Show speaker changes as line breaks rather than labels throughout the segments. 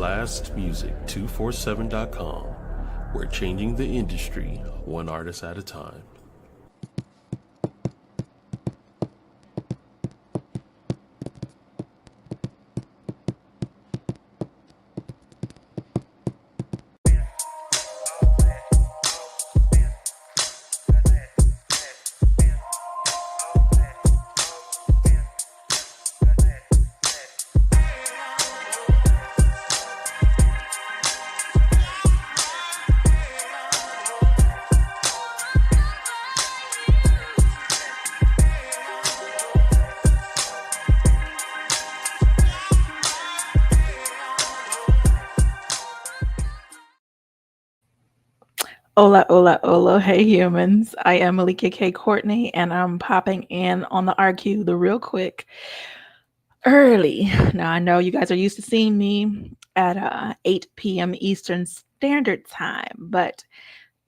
BLASTMUSIC247.com. We're changing the industry one artist at a time.
Hola, hola, hola. Hey, humans. I am Melikia K, Courtney, and I'm popping in on the RQ the real quick early. Now, I know you guys are used to seeing me at 8 p.m. Eastern Standard Time, but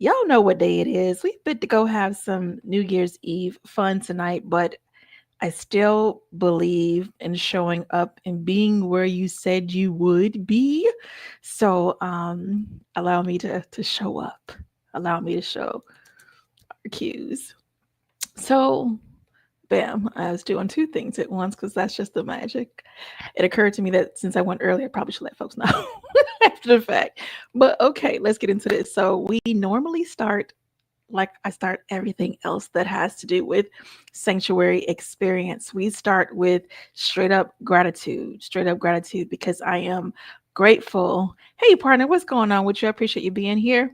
y'all know what day it is. We fit to go have some New Year's Eve fun tonight, but I still believe in showing up and being where you said you would be. So allow me to show up. Allow me to show our cues. So, bam, I was doing two things at once because that's just the magic. It occurred to me that since I went early, I probably should let folks know after the fact. But okay, let's get into this. So we normally start like I start everything else that has to do with sanctuary experience. We start with straight up gratitude because I am grateful. Hey, partner, what's going on with you? I appreciate you being here.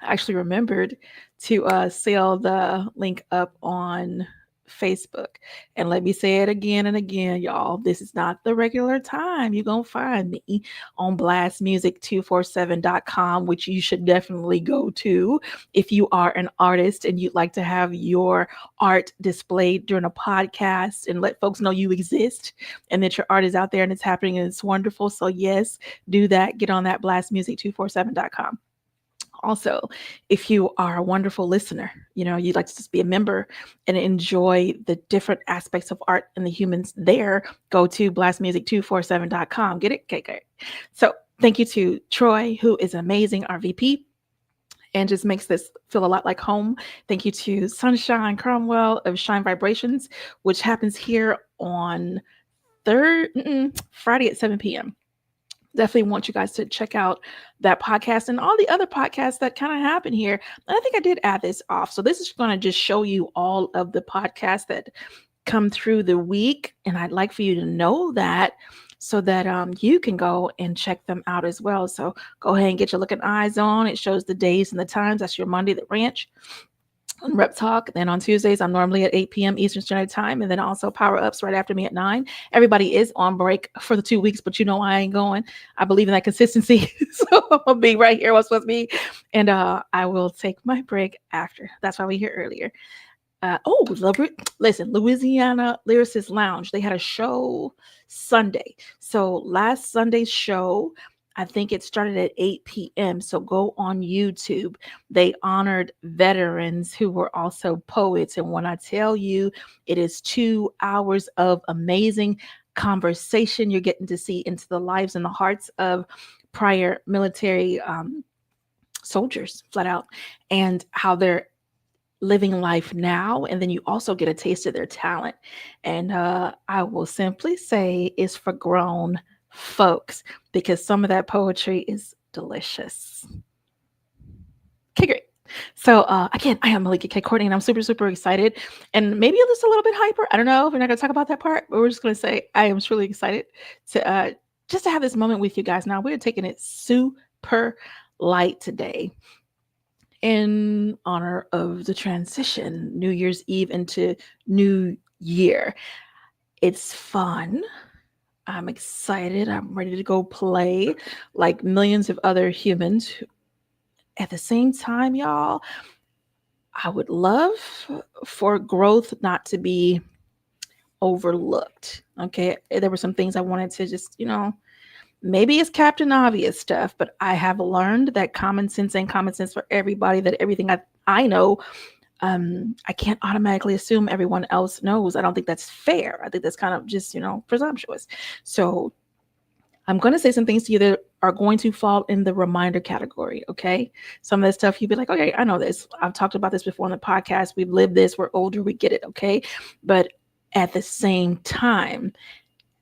I actually remembered to sell the link up on Facebook. And let me say it again and again, y'all. This is not the regular time. You're going to find me on BLASTMUSIC247.com, which you should definitely go to if you are an artist and you'd like to have your art displayed during a podcast and let folks know you exist and that your art is out there and it's happening and it's wonderful. So yes, do that. Get on that BLASTMUSIC247.com. Also, if you are a wonderful listener, you'd like to just be a member and enjoy the different aspects of art and the humans there, go to blastmusic247.com. Get it? Okay, great. So thank you to Troy, who is amazing, our VP, and just makes this feel a lot like home. Thank you to Sunshine Cromwell of Shine Vibrations, which happens here on Friday at 7 p.m. Definitely want you guys to check out that podcast and all the other podcasts that kind of happen here. And I think I did add this off. So this is going to just show you all of the podcasts that come through the week. And I'd like for you to know that so that you can go and check them out as well. So go ahead and get your looking eyes on. It shows the days and the times. That's your Monday, the Ranch. On Rep Talk. Then on Tuesdays, I'm normally at 8 p.m. Eastern Standard Time. And then also Power Ups right after me at 9. Everybody is on break for the 2 weeks, but I ain't going. I believe in that consistency. So I'm going to be right here where I'm supposed to be. And I will take my break after. That's why we're here earlier. Listen, Louisiana Lyricist Lounge. They had a show Sunday. So last Sunday's show, I think it started at 8 p.m. So go on YouTube. They honored veterans who were also poets. And when I tell you, it is 2 hours of amazing conversation. You're getting to see into the lives and the hearts of prior military soldiers, flat out, and how they're living life now. And then you also get a taste of their talent. And I will simply say it's for grown folks because some of that poetry is delicious. Okay, great. So again, I am Melikia K, Courtney, and I'm super, super excited. And maybe just a little bit hyper. I don't know. We're not going to talk about that part, but we're just going to say I am truly excited to just to have this moment with you guys. Now, we're taking it super light today in honor of the transition, New Year's Eve into New Year. It's fun. I'm excited. I'm ready to go play like millions of other humans. At the same time, y'all, I would love for growth not to be overlooked. Okay. There were some things I wanted to just, maybe it's Captain Obvious stuff, but I have learned that common sense ain't common sense for everybody, that everything I know, I can't automatically assume everyone else knows. I don't think that's fair. I think that's kind of just, presumptuous. So I'm going to say some things to you that are going to fall in the reminder category. Okay. Some of the stuff you'd be like, okay, I know this. I've talked about this before on the podcast. We've lived this. We're older. We get it. Okay. But at the same time,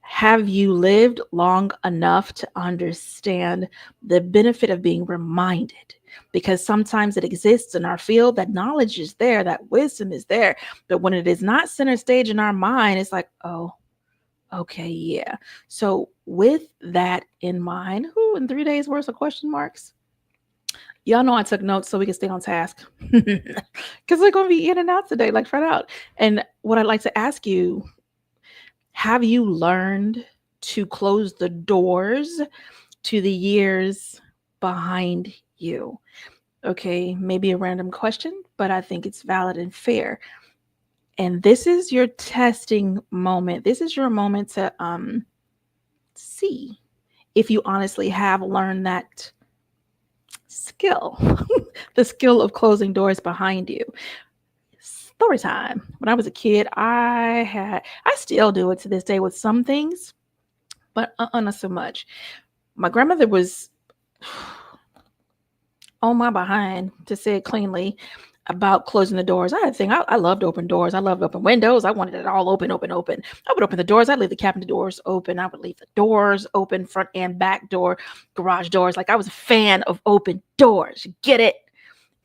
have you lived long enough to understand the benefit of being reminded? Because sometimes it exists in our field, that knowledge is there, that wisdom is there. But when it is not center stage in our mind, it's like, oh, okay, yeah. So with that in mind, in 3 days worth of question marks? Y'all know I took notes so we can stay on task. Because we're going to be in and out today, like flat out. And what I'd like to ask you, have you learned to close the doors to the years behind you? Okay, maybe a random question, but I think it's valid and fair. And this is your testing moment. This is your moment to see if you honestly have learned that skill, the skill of closing doors behind you. Story time. When I was a kid, I still do it to this day with some things, but not so much. My grandmother was on my behind, to say it cleanly, about closing the doors. I had a thing. I loved open doors. I loved open windows. I wanted it all open. I would open the doors. I'd leave the cabinet doors open. I would leave the doors open, front and back door, garage doors. Like, I was a fan of open doors. You get it?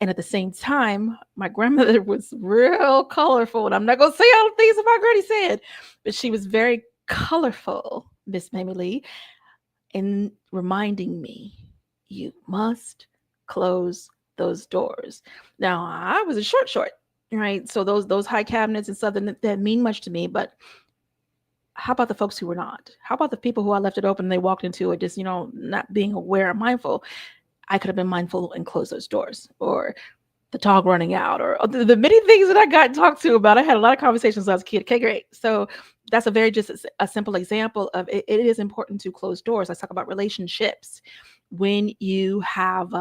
And at the same time, my grandmother was real colorful. And I'm not going to say all the things that my granny said, but she was very colorful, Miss Mamie Lee, in reminding me, you must close those doors. Now, I was a short, right? So those high cabinets and stuff that mean much to me. But how about the folks who were not? How about the people who I left it open and they walked into it, just, not being aware or mindful? I could have been mindful and closed those doors, or the dog running out, or the many things that I got talked to about. I had a lot of conversations when I was a kid. Okay, great. So that's just a simple example of it. It is important to close doors. Let's talk about relationships. When you have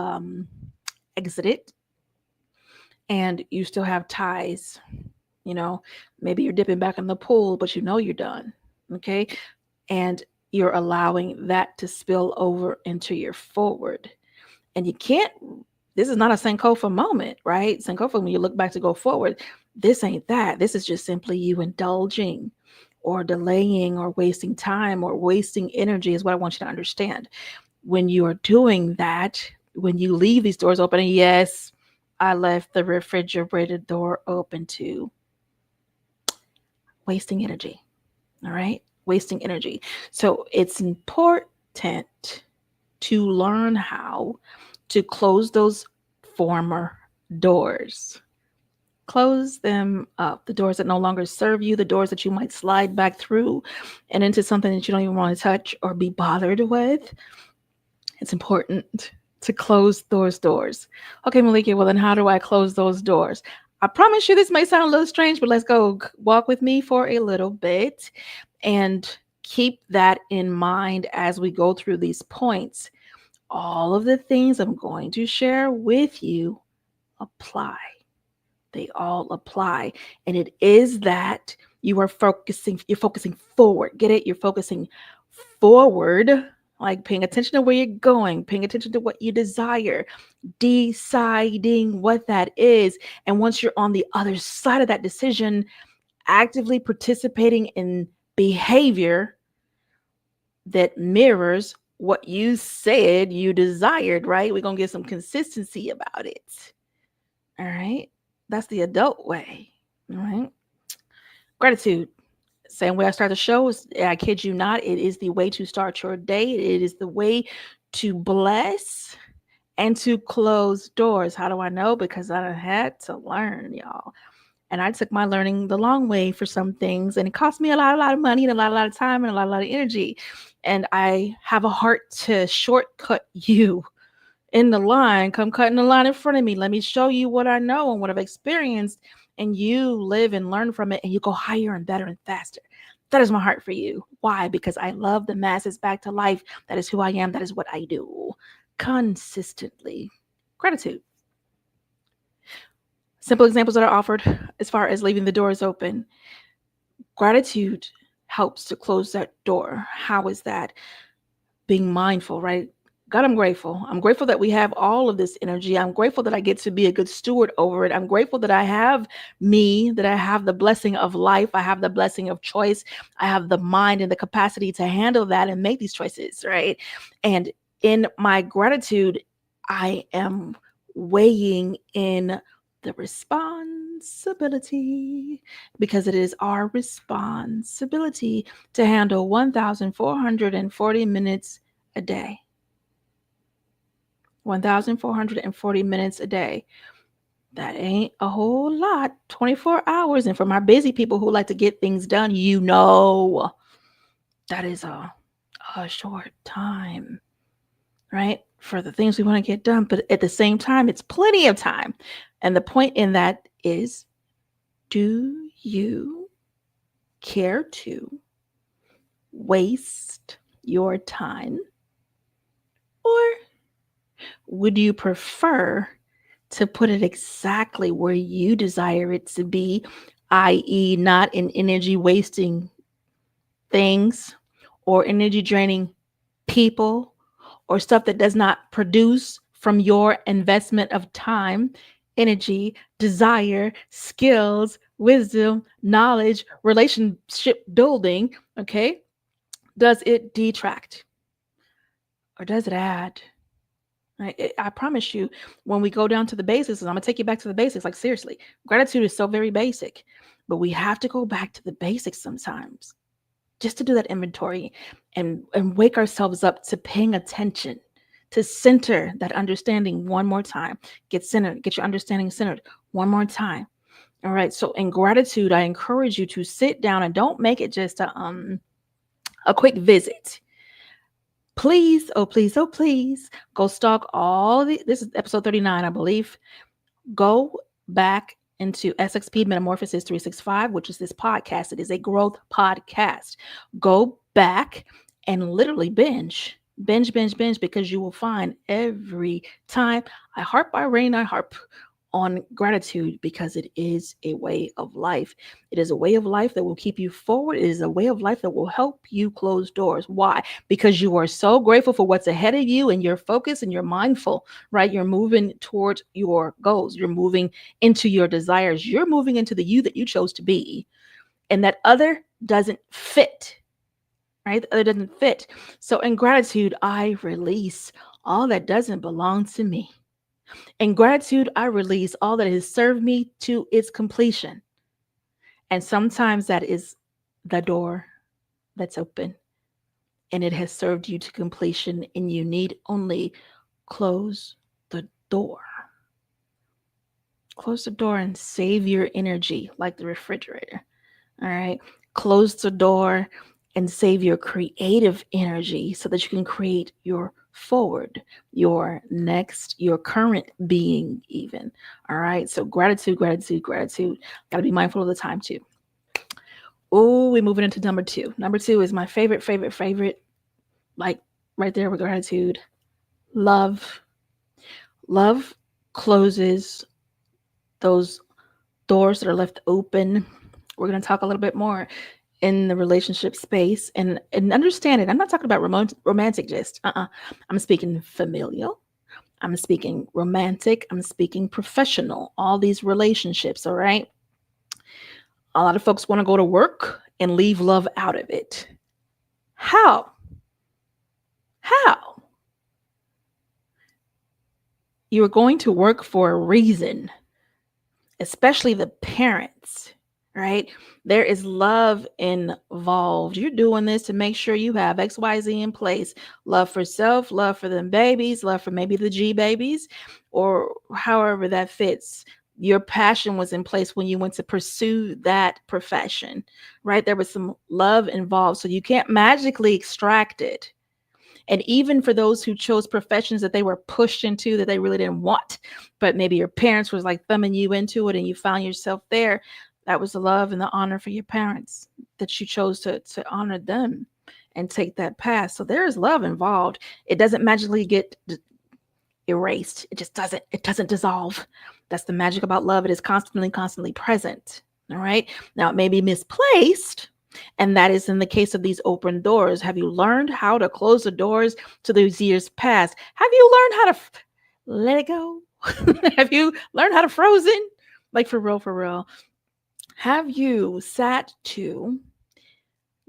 exited and you still have ties, maybe you're dipping back in the pool, but you're done. Okay. And you're allowing that to spill over into your forward. And you can't, this is not a Sankofa moment, right? Sankofa, when you look back to go forward, this ain't that. This is just simply you indulging or delaying or wasting time or wasting energy, is what I want you to understand. When you are doing that, when you leave these doors open, and yes, I left the refrigerator door open too. Wasting energy. All right? Wasting energy. So it's important to learn how to close those former doors. Close them up. The doors that no longer serve you, the doors that you might slide back through and into something that you don't even want to touch or be bothered with. It's important to close those doors. Okay, Melikia, well then how do I close those doors? I promise you this may sound a little strange, but let's go walk with me for a little bit and keep that in mind as we go through these points. All of the things I'm going to share with you apply. They all apply. And it is that you're focusing forward. Get it? You're focusing forward, like paying attention to where you're going, paying attention to what you desire, deciding what that is. And once you're on the other side of that decision, actively participating in behavior that mirrors what you said you desired, right? We're going to get some consistency about it. All right. That's the adult way. All right. Gratitude. Same way I start the show. I kid you not. It is the way to start your day. It is the way to bless and to close doors. How do I know? Because I had to learn, y'all. And I took my learning the long way for some things. And it cost me a lot of money and a lot of time and a lot of energy. And I have a heart to shortcut you in the line. Come cut in the line in front of me. Let me show you what I know and what I've experienced. And you live and learn from it. And you go higher and better and faster. That is my heart for you. Why? Because I love the masses back to life. That is who I am. That is what I do consistently. Gratitude. Simple examples that are offered as far as leaving the doors open. Gratitude helps to close that door. How is that? Being mindful, right? God, I'm grateful. I'm grateful that we have all of this energy. I'm grateful that I get to be a good steward over it. I'm grateful that I have me, that I have the blessing of life. I have the blessing of choice. I have the mind and the capacity to handle that and make these choices, right? And in my gratitude, I am weighing in the responsibility, because it is our responsibility to handle 1,440 minutes a day. 1,440 minutes a day. That ain't a whole lot. 24 hours. And for my busy people who like to get things done, that is a short time, right? For the things we want to get done. But at the same time, it's plenty of time. And the point in that is, do you care to waste your time? Or would you prefer to put it exactly where you desire it to be, i.e., not in energy wasting things or energy draining people or stuff that does not produce from your investment of time, energy, desire, skills, wisdom, knowledge, relationship building? Okay. Does it detract or does it add? I promise you, when we go down to the basics, and I'm going to take you back to the basics, like seriously, gratitude is so very basic, but we have to go back to the basics sometimes just to do that inventory and wake ourselves up to paying attention, to center that understanding one more time. Get centered, get your understanding centered one more time. All right. So in gratitude, I encourage you to sit down and don't make it just a quick visit. Please, oh please, oh please, go stalk this is episode 39, I believe. Go back into SXP Metamorphosis 365, which is this podcast. It is a growth podcast. Go back and literally binge, because you will find every time I harp by rain, I harp on gratitude, because it is a way of life. It is a way of life that will keep you forward. It is a way of life that will help you close doors. Why? Because you are so grateful for what's ahead of you and you're focused and you're mindful, right? You're moving towards your goals. You're moving into your desires. You're moving into the you that you chose to be. And that other doesn't fit, right? The other doesn't fit. So in gratitude, I release all that doesn't belong to me. In gratitude, I release all that has served me to its completion. And sometimes that is the door that's open and it has served you to completion, and you need only close the door. Close the door and save your energy like the refrigerator. All right. Close the door and save your creative energy so that you can create your forward, your next, your current being even. All right. So gratitude. Got to be mindful of the time too. Oh, we're moving into number two. Number two is my favorite, like right there with gratitude. Love. Love closes those doors that are left open. We're going to talk a little bit more in the relationship space and understand it. I'm not talking about romantic just. I'm speaking familial. I'm speaking romantic. I'm speaking professional. All these relationships, all right? A lot of folks want to go to work and leave love out of it. How? You are going to work for a reason, especially the parents, right? There is love involved. You're doing this to make sure you have XYZ in place. Love for self, love for them babies, love for maybe the G babies, or however that fits. Your passion was in place when you went to pursue that profession, right? There was some love involved. So you can't magically extract it. And even for those who chose professions that they were pushed into that they really didn't want, but maybe your parents was like thumbing you into it and you found yourself there, that was the love and the honor for your parents that you chose to honor them and take that path. So there is love involved. It doesn't magically get erased. It doesn't dissolve. That's the magic about love. It is constantly present. All right. Now it may be misplaced, And that is in the case of these open doors. Have you learned how to close the doors to those years past? Have you learned how to let it go? Have you learned how to frozen? Like for real, for real. Have you sat to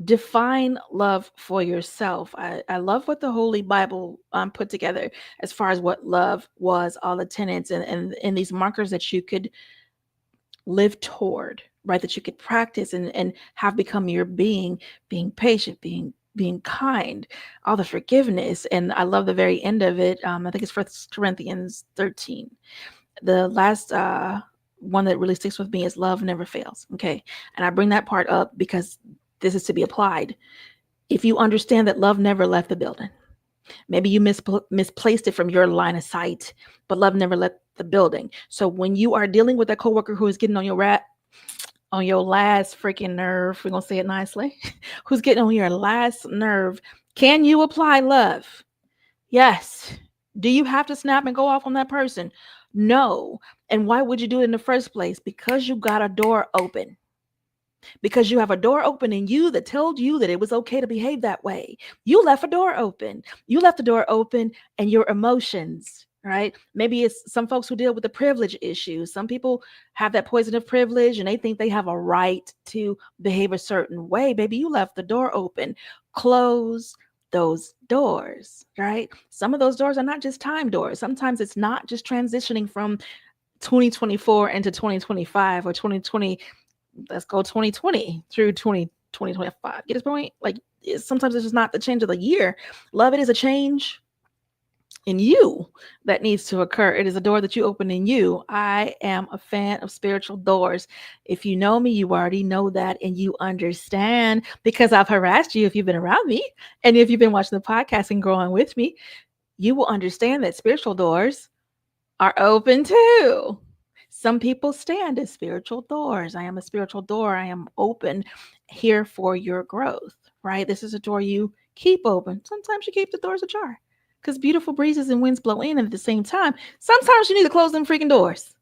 define love for yourself? I love what the Holy Bible put together as far as what love was, all the tenets and these markers that you could live toward, right? That you could practice and have become your being patient, being kind, all the forgiveness. And I love the very end of it. I think it's 1 Corinthians 13. The last one that really sticks with me is love never fails. Okay. And I bring that part up because this is to be applied. If you understand that love never left the building, maybe you misplaced it from your line of sight, but love never left the building. So when you are dealing with a coworker who is getting on your last freaking nerve, we're gonna say it nicely, who's getting on your last nerve, can you apply love? Yes. Do you have to snap and go off on that person? No. And why would you do it in the first place? Because you got a door open. Because you have a door open in you that told you that it was okay to behave that way. You left a door open. You left the door open, and your emotions, right? Maybe it's some folks who deal with the privilege issues. Some people have that poison of privilege and they think they have a right to behave a certain way. Baby, you left the door open. Close those doors, right? Some of those doors are not just time doors. Sometimes it's not just transitioning from 2024 into 2025 or 2020. Let's go 2020 through 2025. Get this point? Like sometimes it's just not the change of the year. Love, it is a change in you that needs to occur. It is a door that you open in you. I am a fan of spiritual doors. If you know me, you already know that, and you understand because I've harassed you if you've been around me, and if you've been watching the podcast and growing with me, you will understand that spiritual doors are open too. Some people stand as spiritual doors. I am a spiritual door. I am open here for your growth, right? This is a door you keep open. Sometimes you keep the doors ajar because beautiful breezes and winds blow in, and at the same time, sometimes you need to close them freaking doors.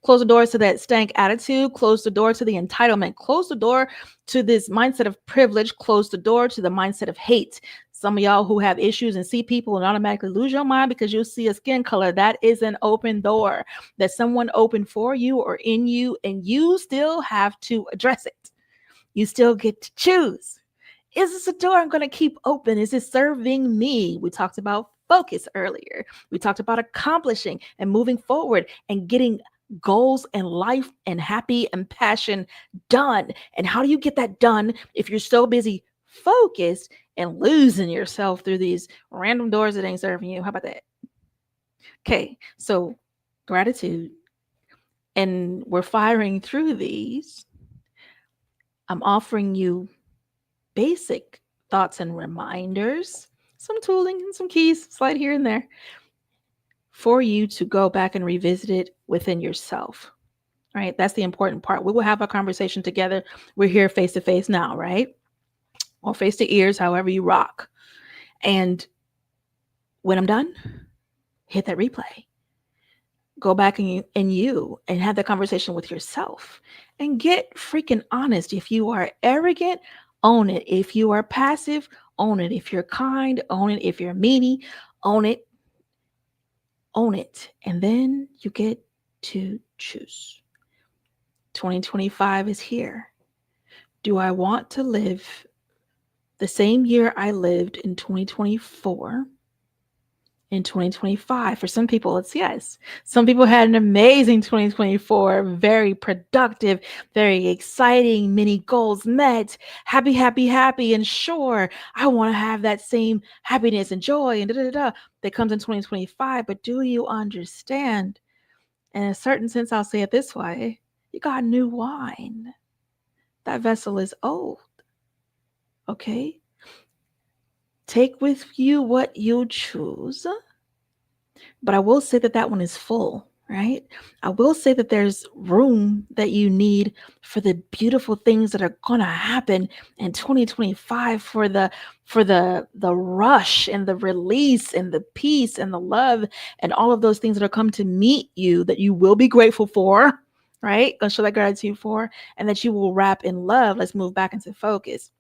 Close the doors to that stank attitude. Close the door to the entitlement. Close the door to this mindset of privilege. Close the door to the mindset of hate. Some of y'all who have issues and see people and automatically lose your mind because you see a skin color, that is an open door that someone opened for you or in you, and you still have to address it. You still get to choose. Is this a door I'm going to keep open? Is it serving me? We talked about focus earlier. We talked about accomplishing and moving forward and getting goals and life and happy and passion done. And how do you get that done if you're so busy focused and losing yourself through these random doors that ain't serving you? How about that? Okay, so gratitude. And we're firing through these. I'm offering you basic thoughts and reminders, some tooling and some keys slide here and there for you to go back and revisit it within yourself. Right? That's the important part. We will have a conversation together. We're here face to face now, right? Or face to ears, however you rock. And when I'm done, hit that replay. Go back and have that conversation with yourself and get freaking honest. If you are arrogant, own it. If you are passive, own it. If you're kind, own it. If you're meanie, own it. Own it. And then you get to choose. 2025 is here. Do I want to live the same year I lived in 2024 in 2025? For some people, it's yes. Some people had an amazing 2024, very productive, very exciting, many goals met, happy, happy, happy. And sure, I want to have that same happiness and joy and that comes in 2025. But do you understand? In a certain sense, I'll say it this way. You got new wine. That vessel is old. Okay? Take with you what you choose. But I will say that one is full, right? I will say that there's room that you need for the beautiful things that are going to happen in 2025, for the rush and the release and the peace and the love and all of those things that are come to meet you that you will be grateful for. right? Gonna show that gratitude for, and that you will wrap in love. Let's move back into focus.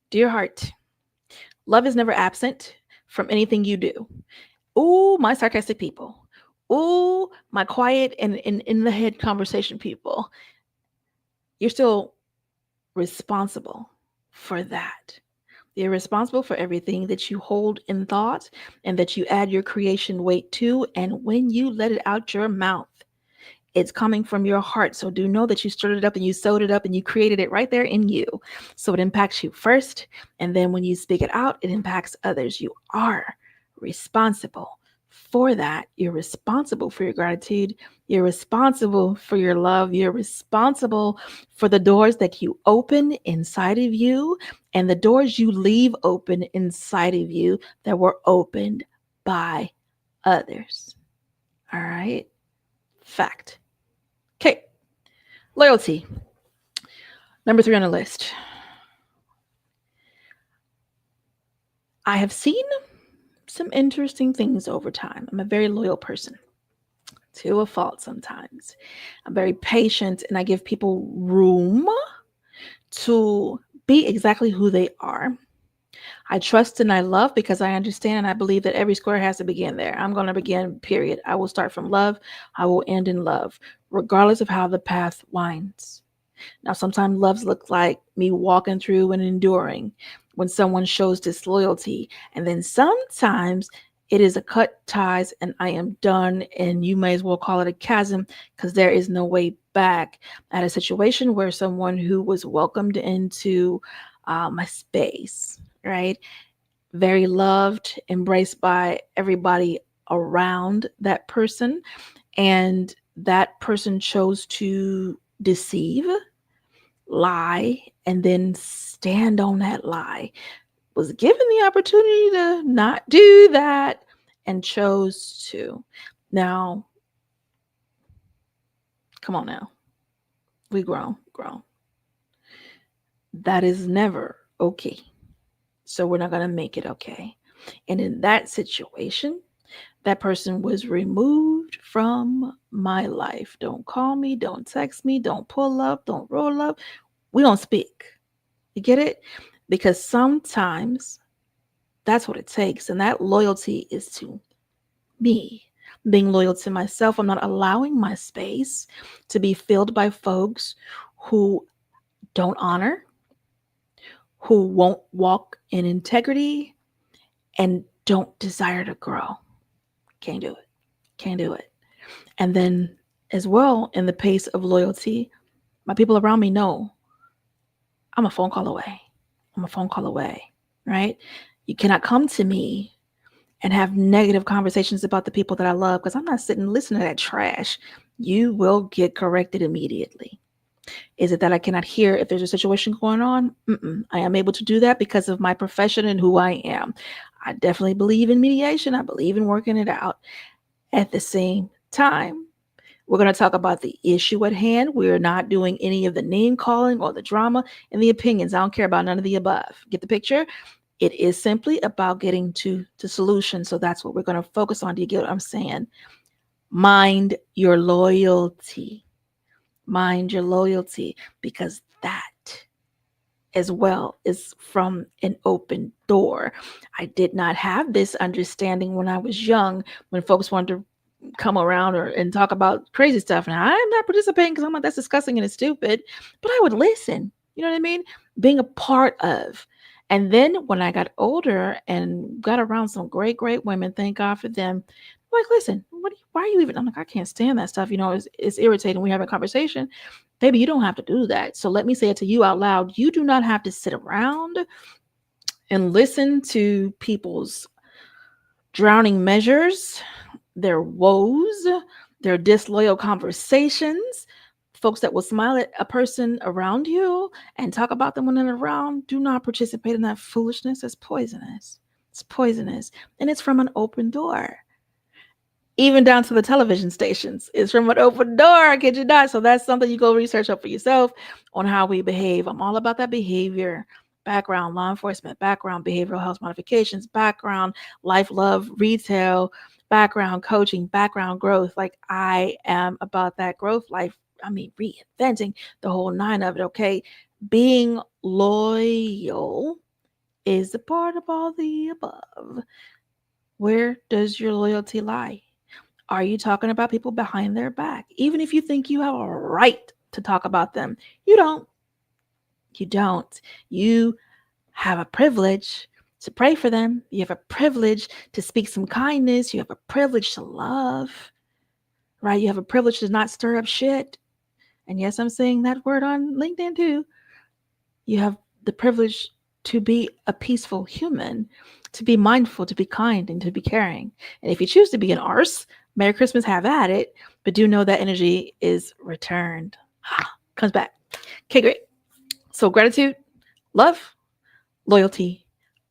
Dear heart, love is never absent from anything you do. Ooh, my sarcastic people. Ooh, my quiet and in the head conversation people. You're still responsible for that. You're responsible for everything that you hold in thought and that you add your creation weight to. And when you let it out your mouth, it's coming from your heart. So do know that you stirred it up and you sewed it up and you created it right there in you. So it impacts you first. And then when you speak it out, it impacts others. You are responsible for that. You're responsible for your gratitude. You're responsible for your love. You're responsible for the doors that you open inside of you and the doors you leave open inside of you that were opened by others. All right. Fact. Okay. Loyalty. Number 3 on the list. I have seen some interesting things over time. I'm a very loyal person to a fault sometimes. I'm very patient and I give people room to be exactly who they are. I trust and I love because I understand and I believe that every square has to begin there. I'm going to begin, period. I will start from love. I will end in love, regardless of how the path winds. Now, sometimes loves look like me walking through and enduring when someone shows disloyalty. And then sometimes it is a cut ties and I am done. And you may as well call it a chasm because there is no way back. I had a situation where someone who was welcomed into my space, right? Very loved, embraced by everybody around that person. And that person chose to deceive, lie, and then stand on that lie. Was given the opportunity to not do that and chose to. Now, come on now. We grown. That is never okay. So we're not going to make it okay. And in that situation, that person was removed from my life. Don't call me, don't text me, don't pull up, don't roll up. We don't speak. You get it? Because sometimes that's what it takes. And that loyalty is to me. Being loyal to myself. I'm not allowing my space to be filled by folks who don't honor, who won't walk in integrity, and don't desire to grow. Can't do it. And then as well, in the pace of loyalty, my people around me know I'm a phone call away, right? You cannot come to me and have negative conversations about the people that I love because I'm not sitting listening to that trash. You will get corrected immediately. Is it that I cannot hear if there's a situation going on? I am able to do that because of my profession and who I am. I definitely believe in mediation. I believe in working it out. At the same time, we're going to talk about the issue at hand. We're not doing any of the name calling or the drama and the opinions. I don't care about none of the above. Get the picture? It is simply about getting to solution. So that's what we're going to focus on. Do you get what I'm saying? Mind your loyalty. Mind your loyalty, because that as well is from an open door. I did not have this understanding when I was young, when folks wanted to come around and talk about crazy stuff. Now I'm not participating because I'm like, that's disgusting and it's stupid, but I would listen. You know what I mean? Being a part of. And then when I got older and got around some great women, thank God for them. I'm like, listen, why are you even? I'm like, I can't stand that stuff. You know, it's irritating. We have a conversation. Baby, you don't have to do that. So let me say it to you out loud. You do not have to sit around and listen to people's drowning measures, their woes, their disloyal conversations, folks that will smile at a person around you and talk about them when they're around. Do not participate in that foolishness. It's poisonous. It's poisonous. And it's from an open door. Even down to the television stations. It's from an open door, kid you not. So that's something you go research up for yourself on how we behave. I'm all about that behavior, background, law enforcement, background, behavioral health modifications, background, life, love, retail, background coaching, background growth. Like I am about that growth life. I mean, reinventing the whole nine of it. Okay. Being loyal is a part of all the above. Where does your loyalty lie? Are you talking about people behind their back? Even if you think you have a right to talk about them, you don't. You don't. You have a privilege to pray for them. You have a privilege to speak some kindness. You have a privilege to love, right? You have a privilege to not stir up shit. And yes, I'm saying that word on LinkedIn too. You have the privilege to be a peaceful human, to be mindful, to be kind, and to be caring. And if you choose to be an arse, Merry Christmas, have at it. But do know that energy is returned. Comes back. Okay, great. So gratitude, love, loyalty,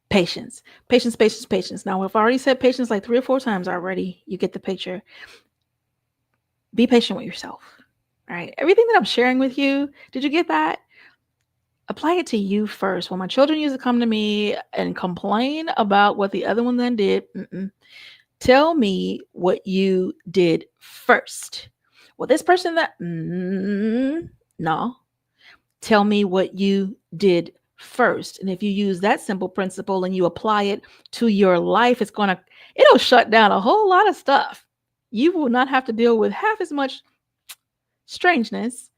patience. Patience, patience, patience. Now, I've already said patience like 3 or 4 times already. You get the picture. Be patient with yourself. All right. Everything that I'm sharing with you, did you get that? Apply it to you first. When my children used to come to me and complain about what the other one then did, tell me what you did first. Well, this person that, no. Tell me what you did first. And if you use that simple principle and you apply it to your life, it'll shut down a whole lot of stuff. You will not have to deal with half as much strangeness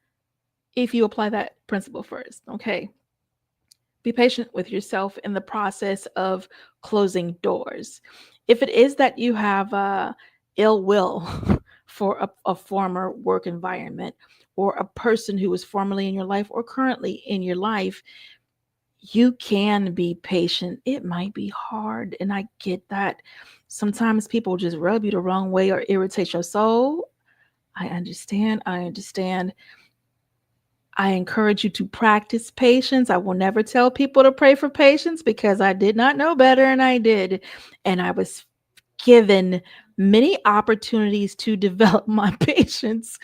if you apply that principle first. Okay. Be patient with yourself in the process of closing doors. If it is that you have ill will for a former work environment or a person who was formerly in your life or currently in your life, you can be patient. It might be hard, and I get that. Sometimes people just rub you the wrong way or irritate your soul. I understand. I encourage you to practice patience. I will never tell people to pray for patience because I did not know better, and I did. And I was given many opportunities to develop my patience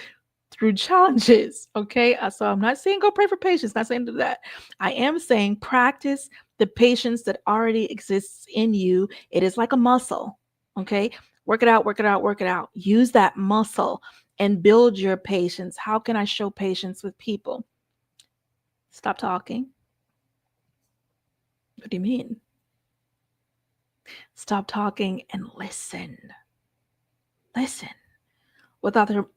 through challenges. Okay. So I'm not saying go pray for patience, not saying do that. I am saying practice the patience that already exists in you. It is like a muscle. Okay. Work it out, work it out, work it out. Use that muscle and build your patience. How can I show patience with people? Stop talking. What do you mean? Stop talking and listen. Listen.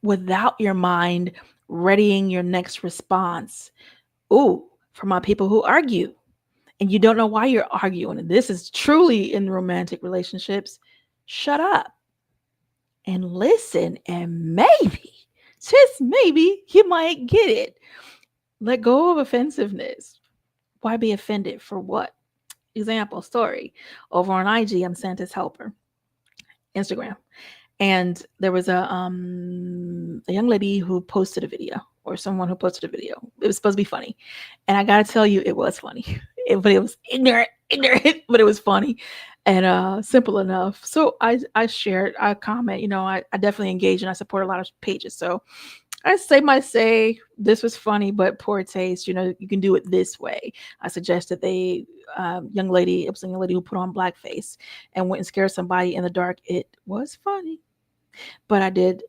Without your mind readying your next response. Ooh, for my people who argue and you don't know why you're arguing, and this is truly in romantic relationships, shut up and listen, and maybe, just maybe, you might get it. Let go of offensiveness. Why be offended for what? Example, story. Over on IG, I'm Santa's helper. Instagram. And there was a young lady who posted a video, or someone who posted a video. It was supposed to be funny. And I got to tell you, it was funny. But it was ignorant, but it was funny and simple enough. So I shared, I comment, I definitely engage and I support a lot of pages. So I say, this was funny, but poor taste. You can do it this way. I suggested it was a young lady who put on blackface and went and scared somebody in the dark. It was funny, but I did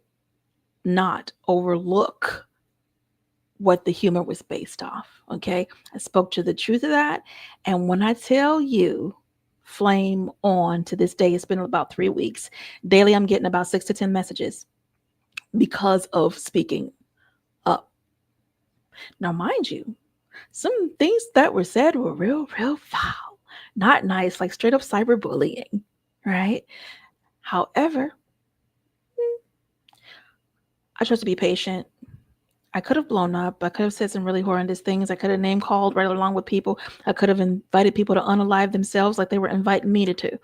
not overlook what the humor was based off. Okay. I spoke to the truth of that. And when I tell you, flame on to this day, it's been about 3 weeks. Daily, I'm getting about 6 to 10 messages because of speaking up. Now, mind you, some things that were said were real foul, not nice, like straight up cyberbullying, right? However, I chose to be patient. I could have blown up. I could have said some really horrendous things. I could have name called right along with people. I could have invited people to unalive themselves like they were inviting me to.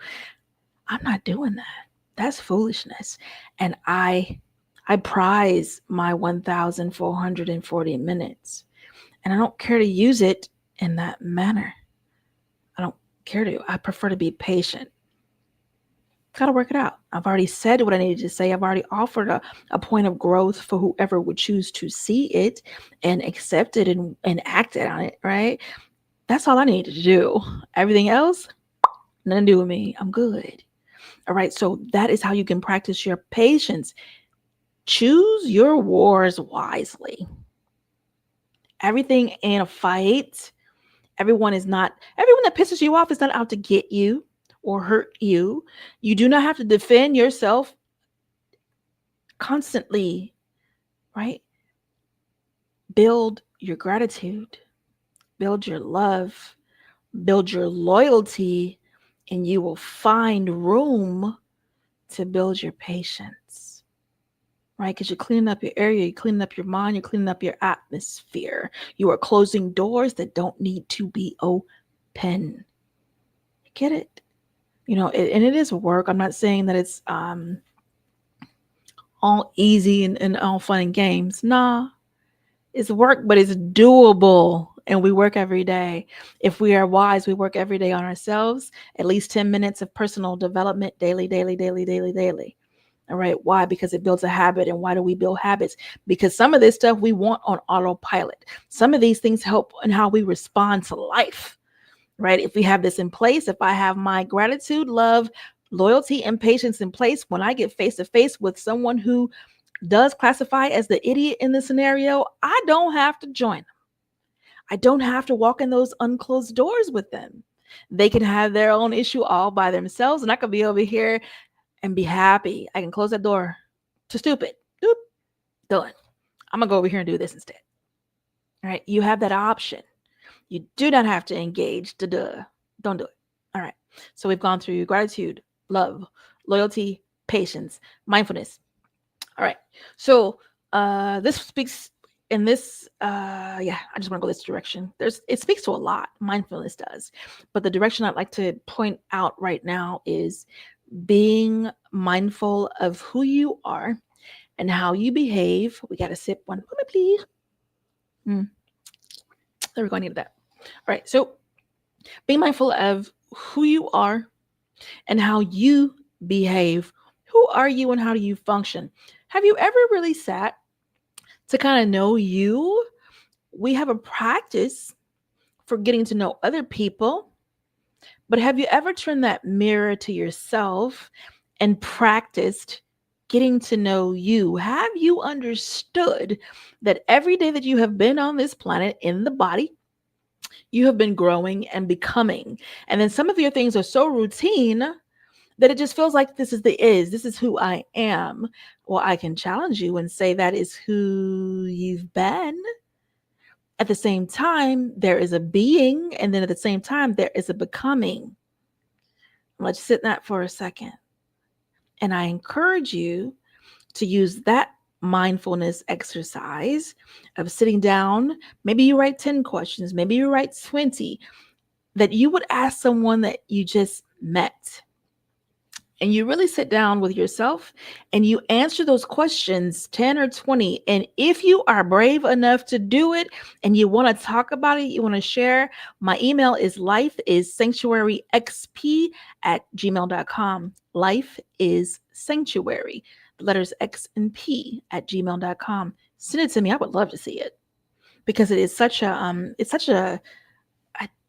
I'm not doing that. That's foolishness. And I prize my 1,440 minutes. And I don't care to use it in that manner. I don't care to. I prefer to be patient. Got to work it out. I've already said what I needed to say. I've already offered a point of growth for whoever would choose to see it and accept it and act on it, right? That's all I needed to do. Everything else, nothing to do with me. I'm good. All right. So that is how you can practice your patience. Choose your wars wisely. Everything ain't a fight. Everyone that pisses you off is not out to get you or hurt you. You do not have to defend yourself constantly, right? Build your gratitude, build your love, build your loyalty, and you will find room to build your patience, right? Because you're cleaning up your area, you're cleaning up your mind, you're cleaning up your atmosphere. You are closing doors that don't need to be open. You get it? And it is work. I'm not saying that it's all easy and all fun and games. Nah, it's work, but it's doable. And we work every day. If we are wise, we work every day on ourselves, at least 10 minutes of personal development daily, daily, daily, daily, daily. All right. Why? Because it builds a habit. And why do we build habits? Because some of this stuff we want on autopilot. Some of these things help in how we respond to life, right? If we have this in place, if I have my gratitude, love, loyalty, and patience in place, when I get face to face with someone who does classify as the idiot in the scenario, I don't have to join them. I don't have to walk in those unclosed doors with them. They can have their own issue all by themselves, and I could be over here and be happy. I can close that door to stupid. Doop, done. I'm going to go over here and do this instead. All right. You have that option. You do not have to engage. Don't do it. All right. So we've gone through gratitude, love, loyalty, patience, mindfulness. All right. So this speaks in this, I just want to go this direction. It speaks to a lot. Mindfulness does. But the direction I'd like to point out right now is being mindful of who you are and how you behave. We got to sip one. Moment, please. There we go. I needed that. All right. So being mindful of who you are and how you behave. Who are you and how do you function? Have you ever really sat to kind of know you? We have a practice for getting to know other people, but have you ever turned that mirror to yourself and practiced getting to know you? Have you understood that every day that you have been on this planet in the body, you have been growing and becoming? And then some of your things are so routine that it just feels like this is who I am. Well, I can challenge you and say that is who you've been. At the same time, there is a being, and then at the same time, there is a becoming. Let's sit in that for a second. And I encourage you to use that mindfulness exercise of sitting down. Maybe you write 10 questions, maybe you write 20, that you would ask someone that you just met. And you really sit down with yourself and you answer those questions, 10 or 20. And if you are brave enough to do it and you want to talk about it, you want to share, my email is lifeissanctuaryxp@gmail.com. Life is sanctuary, the letters X and P @gmail.com. Send it to me. I would love to see it because it is such a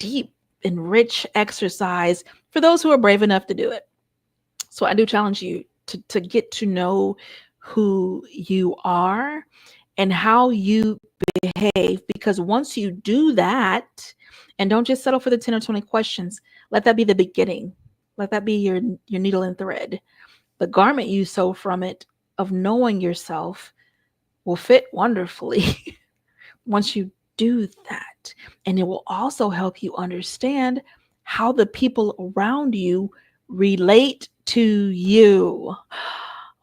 deep and rich exercise for those who are brave enough to do it. So I do challenge you to get to know who you are and how you behave, because once you do that, and don't just settle for the 10 or 20 questions, let that be the beginning. Let that be your needle and thread. The garment you sew from it of knowing yourself will fit wonderfully once you do that. And it will also help you understand how the people around you relate to you.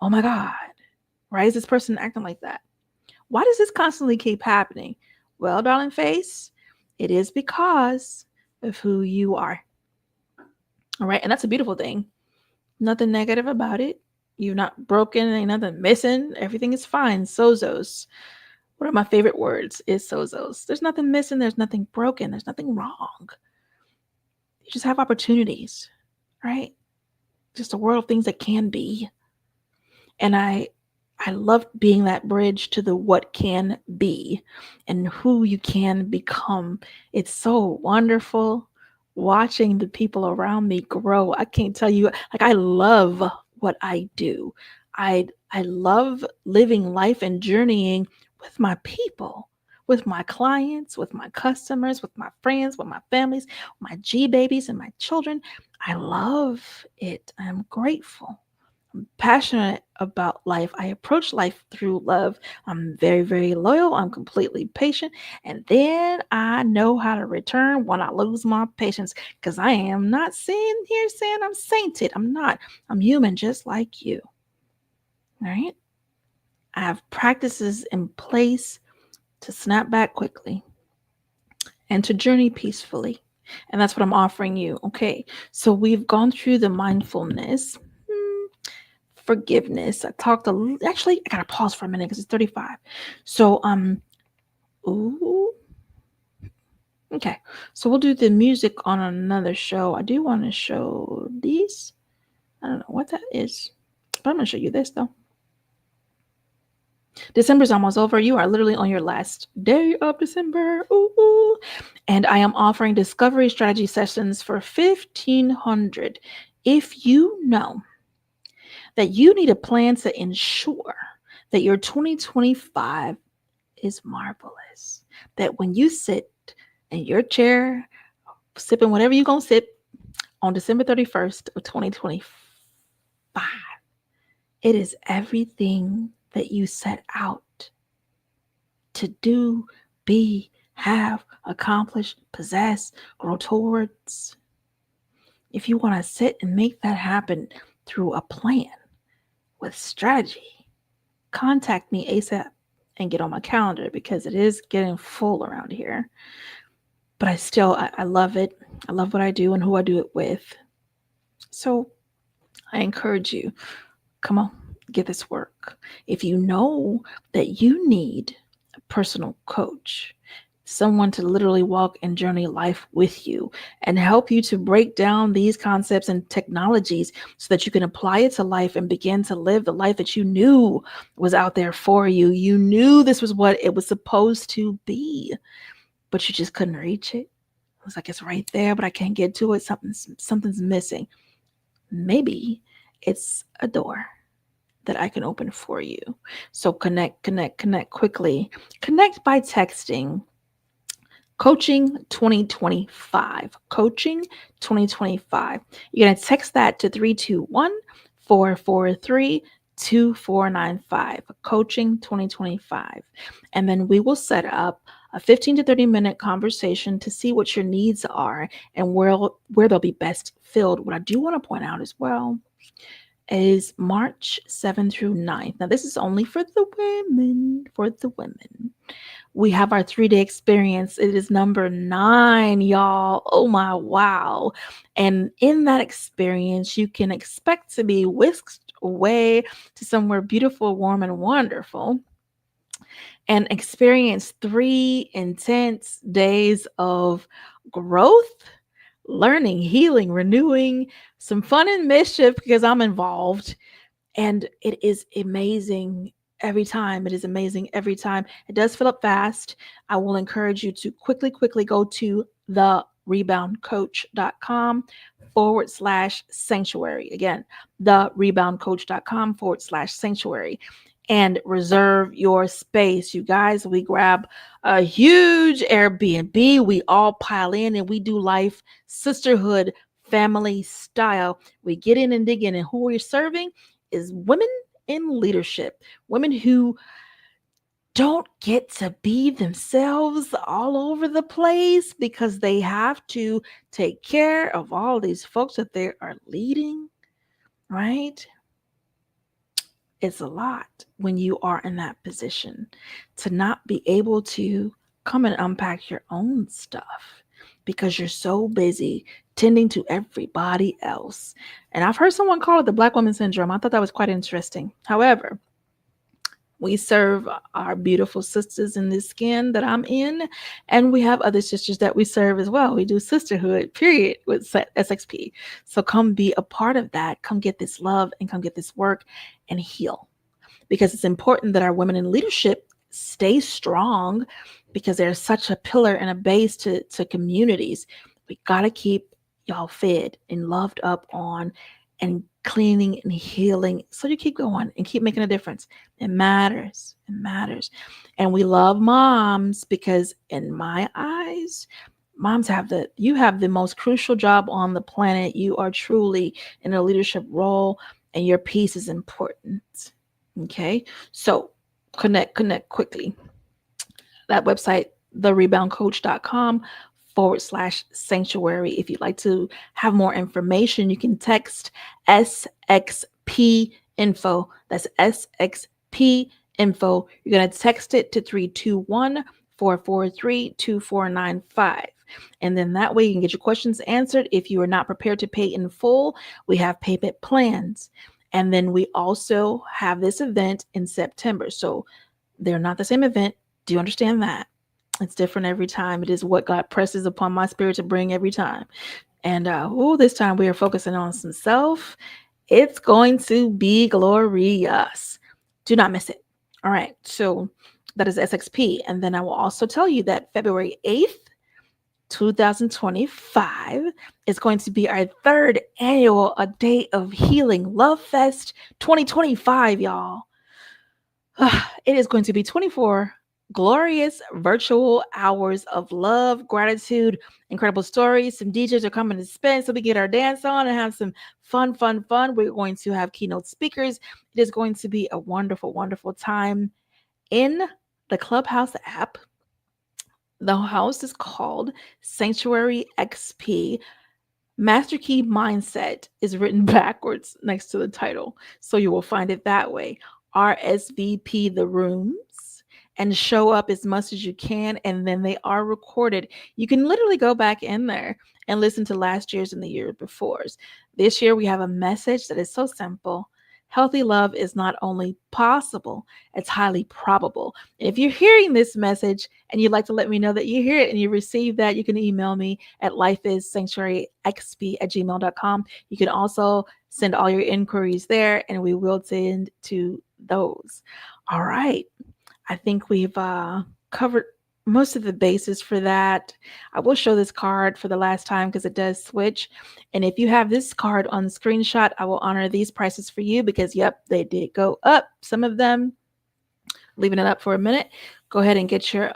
Oh my God. Why is this person acting like that? Why does this constantly keep happening? Well, darling face, it is because of who you are. All right. And that's a beautiful thing. Nothing negative about it. You're not broken. Ain't nothing missing. Everything is fine. Sozos. One of my favorite words is sozos. There's nothing missing. There's nothing broken. There's nothing wrong. You just have opportunities, right? Just a world of things that can be. And I love being that bridge to the what can be and who you can become. It's so wonderful. watching the people around me grow. I can't tell you, like, I love what I do. I love living life and journeying with my people, with my clients, with my customers, with my friends, with my families, my G babies and my children. I love it. I'm grateful, passionate about life. I approach life through love. I'm very, very loyal. I'm completely patient. And then I know how to return when I lose my patience, because I am not sitting here saying I'm sainted. I'm not. I'm human just like you. All right. I have practices in place to snap back quickly and to journey peacefully. And that's what I'm offering you. Okay. So we've gone through the mindfulness. Forgiveness. I talked actually, I gotta pause for a minute because it's 35. So ooh, okay. So we'll do the music on another show. I do want to show these. I don't know what that is, but I'm gonna show you this though. December's almost over. You are literally on your last day of December. Ooh. And I am offering discovery strategy sessions for $1,500. If you know that you need a plan to ensure that your 2025 is marvelous, that when you sit in your chair, sipping whatever you're going to sip on December 31st of 2025, it is everything that you set out to do, be, have, accomplish, possess, grow towards. If you want to sit and make that happen through a plan with strategy, contact me ASAP and get on my calendar, because it is getting full around here. But I love it. I love what I do and who I do it with. So I encourage you, come on, get this work. If you know that you need a personal coach, someone to literally walk and journey life with you and help you to break down these concepts and technologies so that you can apply it to life and begin to live the life that you knew was out there for you. You knew this was what it was supposed to be, but you just couldn't reach it. It was like, it's right there, but I can't get to it. Something's missing. Maybe it's a door that I can open for you. So connect quickly. Connect by texting Coaching 2025. Coaching 2025. You're going to text that to 321-443-2495. Coaching 2025. And then we will set up a 15 to 30 minute conversation to see what your needs are and where they'll be best filled. What I do want to point out as well is March 7th through 9th. Now, this is only for the women, We have our 3-day experience. It is number 9, y'all. Oh my, wow. And in that experience, you can expect to be whisked away to somewhere beautiful, warm, and wonderful, and experience 3 intense days of growth, learning, healing, renewing, some fun and mischief because I'm involved. And it is amazing every time. It is amazing every time. It does fill up fast. I will encourage you to quickly go to thereboundcoach.com/sanctuary. Again, thereboundcoach.com/sanctuary. And reserve your space. You guys, we grab a huge Airbnb. We all pile in and we do life sisterhood, family style. We get in and dig in. And who we're serving is women in leadership, women who don't get to be themselves all over the place because they have to take care of all these folks that they are leading, right? It's a lot when you are in that position to not be able to come and unpack your own stuff because you're so busy tending to everybody else. And I've heard someone call it the Black woman syndrome. I thought that was quite interesting. However, we serve our beautiful sisters in this skin that I'm in, and we have other sisters that we serve as well. We do sisterhood, period, with SXP. So come be a part of that. Come get this love and come get this work and heal. Because it's important that our women in leadership stay strong because they're such a pillar and a base to communities. We got to keep y'all fed and loved up on and cleaning and healing. So you keep going and keep making a difference. It matters. It matters. And we love moms because in my eyes, moms you have the most crucial job on the planet. You are truly in a leadership role and your piece is important. Okay. So connect quickly. That website, thereboundcoach.com/sanctuary. If you'd like to have more information, you can text SXP info. That's SXP info. You're going to text it to 321-443-2495. And then that way you can get your questions answered. If you are not prepared to pay in full, we have payment plans. And then we also have this event in September. So they're not the same event. Do you understand that? It's different every time. It is what God presses upon my spirit to bring every time. And this time we are focusing on some self. It's going to be glorious. Do not miss it. All right. So that is SXP. And then I will also tell you that February 8th, 2025 is going to be our third annual A Day of Healing Love Fest 2025, y'all. It is going to be 24 glorious virtual hours of love, gratitude, incredible stories. Some DJs are coming to spin so we get our dance on and have some fun. We're going to have keynote speakers. It is going to be a wonderful, wonderful time in the Clubhouse app. The house is called Sanctuary XP. Master Key Mindset is written backwards next to the title, so you will find it that way. RSVP the rooms and show up as much as you can, and then they are recorded. You can literally go back in there and listen to last year's and the year before's. This year we have a message that is so simple. Healthy love is not only possible, it's highly probable. And if you're hearing this message and you'd like to let me know that you hear it and you receive that, you can email me at lifeissanctuaryxp@gmail.com. You can also send all your inquiries there and we will tend to those. All right. I think we've covered most of the bases for that. I will show this card for the last time because it does switch. And if you have this card on screenshot, I will honor these prices for you because, yep, they did go up. Some of them, leaving it up for a minute. Go ahead and get your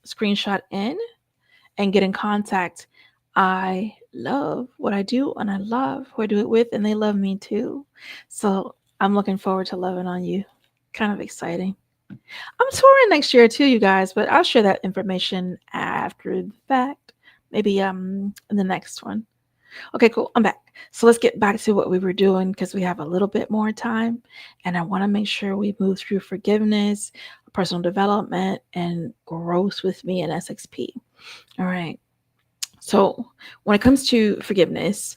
screenshot in and get in contact. I love what I do and I love who I do it with, and they love me too. So I'm looking forward to loving on you. Kind of exciting. I'm touring next year too, you guys, but I'll share that information after the fact. Maybe in the next one. Okay, cool. I'm back. So let's get back to what we were doing because we have a little bit more time. And I want to make sure we move through forgiveness, personal development, and growth with me in SXP. All right. So when it comes to forgiveness,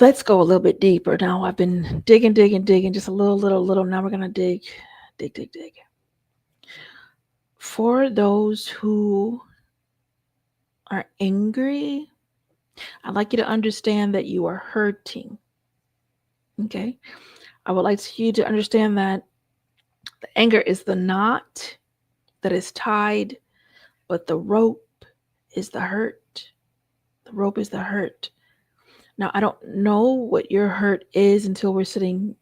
let's go a little bit deeper. Now I've been digging, just a little. Now we're going to dig. For those who are angry, I'd like you to understand that you are hurting. Okay? I would like you to understand that the anger is the knot that is tied, but the rope is the hurt. The rope is the hurt. Now, I don't know what your hurt is until we're sitting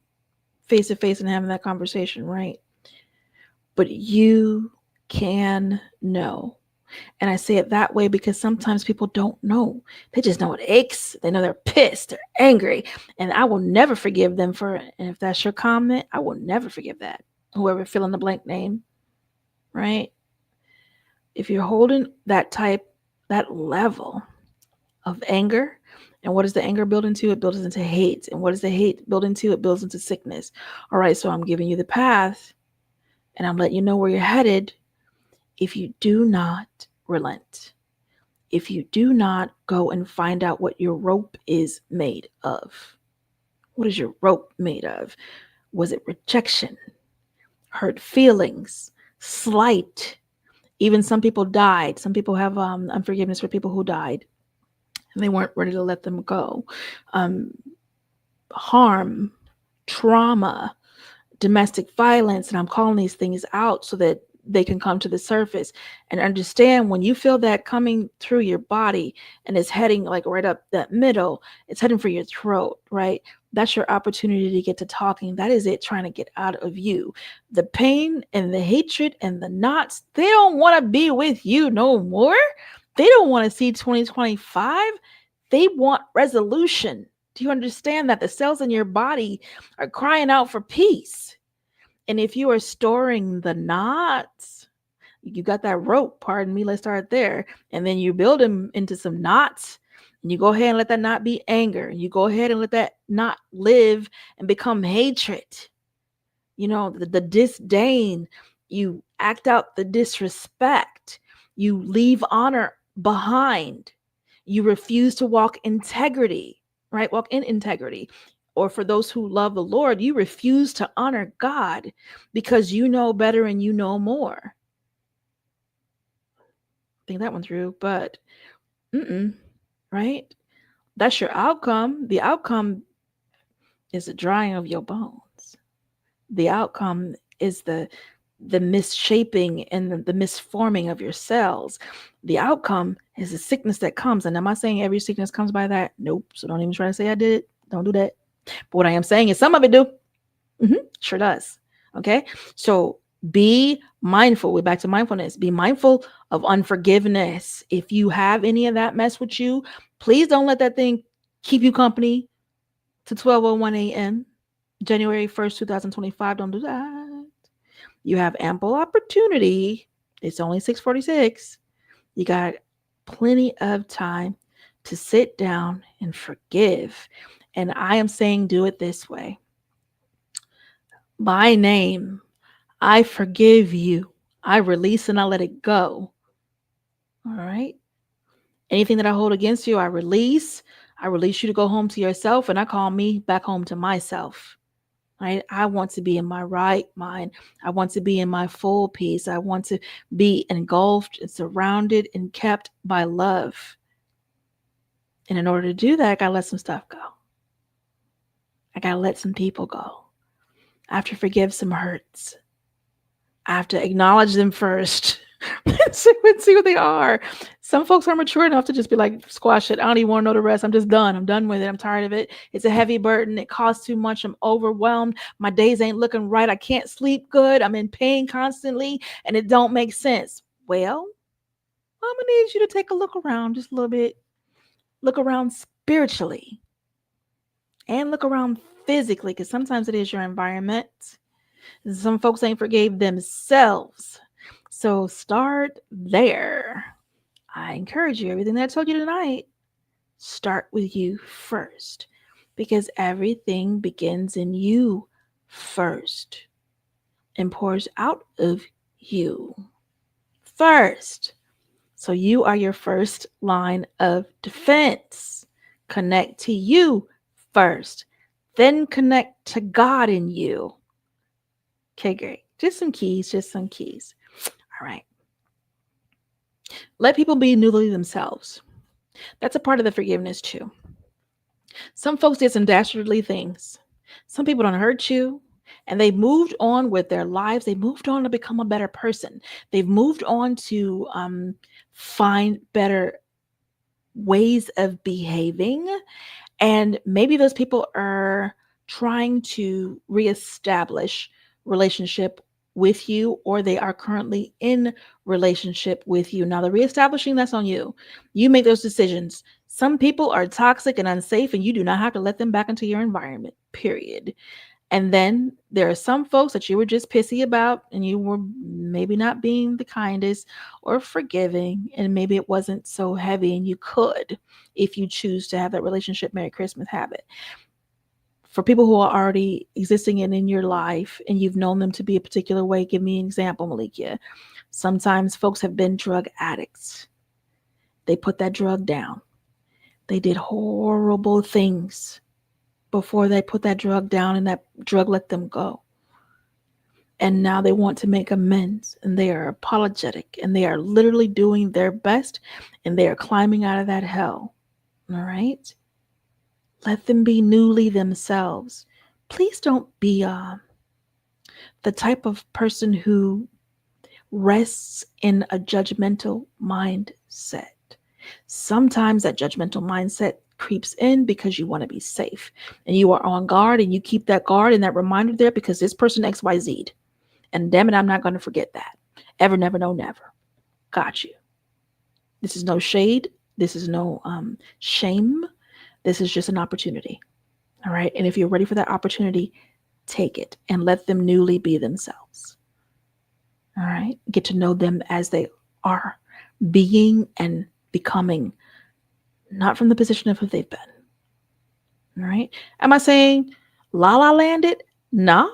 face to face and having that conversation, right? But you can know. And I say it that way because sometimes people don't know. They just know it aches. They know they're pissed, they're angry. And I will never forgive them for it. And if that's your comment, I will never forgive that. Whoever fill in the blank name, right? If you're holding that level of anger, and what does the anger build into? It builds into hate. And what does the hate build into? It builds into sickness. All right, so I'm giving you the path. And I'm letting you know where you're headed if you do not relent. If you do not go and find out what your rope is made of. What is your rope made of? Was it rejection, hurt feelings, slight? Even some people died. Some people have unforgiveness for people who died and they weren't ready to let them go. Harm, trauma, domestic violence, and I'm calling these things out so that they can come to the surface. And understand, when you feel that coming through your body and it's heading like right up that middle, it's heading for your throat, right? That's your opportunity to get to talking. That is it trying to get out of you. The pain and the hatred and the knots, they don't want to be with you no more. They don't want to see 2025. They want resolution. Do you understand that the cells in your body are crying out for peace? And if you are storing the knots, you got that rope, pardon me, let's start there. And then you build them into some knots, and you go ahead and let that knot be anger. And you go ahead and let that knot live and become hatred. You know, the disdain, you act out the disrespect, you leave honor behind, you refuse to walk integrity, right? Walk in integrity. Or for those who love the Lord, you refuse to honor God because you know better and you know more. Think that one through, but right? That's your outcome. The outcome is the drying of your bones. The outcome is the misshaping and the misforming of your cells. The outcome is the sickness that comes. And am I saying every sickness comes by that? Nope. So don't even try to say I did it. Don't do that. But what I am saying is some of it do. Sure does. Okay. So be mindful. We're back to mindfulness. Be mindful of unforgiveness. If you have any of that mess with you, please don't let that thing keep you company to 12:01 a.m. January 1st, 2025. Don't do that. You have ample opportunity. It's only 6:46. You got plenty of time to sit down and forgive. And I am saying do it this way. By name, I forgive you. I release and I let it go. All right. Anything that I hold against you, I release. I release you to go home to yourself, and I call me back home to myself. Right? I want to be in my right mind. I want to be in my full peace. I want to be engulfed and surrounded and kept by love. And in order to do that, I got to let some stuff go. I got to let some people go. I have to forgive some hurts. I have to acknowledge them first and see what they are. Some folks are mature enough to just be like, squash it. I don't even want to know the rest. I'm just done. I'm done with it. I'm tired of it. It's a heavy burden. It costs too much. I'm overwhelmed. My days ain't looking right. I can't sleep good. I'm in pain constantly, and it don't make sense. Well, I'm going to need you to take a look around just a little bit. Look around spiritually and look around physically, because sometimes it is your environment. Some folks ain't forgave themselves. So start there. I encourage you, everything that I told you tonight, start with you first, because everything begins in you first and pours out of you first. So you are your first line of defense. Connect to you first, then connect to God in you. Okay, great. Just some keys. All right. Let people be newly themselves. That's a part of the forgiveness too. Some folks did some dastardly things. Some people don't hurt you, and they moved on with their lives. They moved on to become a better person. They've moved on to find better ways of behaving. And maybe those people are trying to reestablish relationship with you, or they are currently in relationship with you. Now, the reestablishing, that's on you. You make those decisions. Some people are toxic and unsafe, and you do not have to let them back into your environment, period. And then there are some folks that you were just pissy about, and you were maybe not being the kindest or forgiving, and maybe it wasn't so heavy, and you could, if you choose to have that relationship Merry Christmas habit. For people who are already existing in your life and you've known them to be a particular way, give me an example, Melikia. Sometimes folks have been drug addicts. They put that drug down. They did horrible things before they put that drug down, and that drug let them go. And now they want to make amends, and they are apologetic, and they are literally doing their best, and they are climbing out of that hell. All right? Let them be newly themselves. Please don't be the type of person who rests in a judgmental mindset. Sometimes that judgmental mindset creeps in because you want to be safe and you are on guard, and you keep that guard and that reminder there because this person XYZ. And damn it, I'm not going to forget that. Ever, never, no, never. Got you. This is no shade. This is no shame. This is just an opportunity. All right. And if you're ready for that opportunity, take it and let them newly be themselves. All right. Get to know them as they are, being and becoming, not from the position of who they've been. All right. Am I saying la la land it? Nah,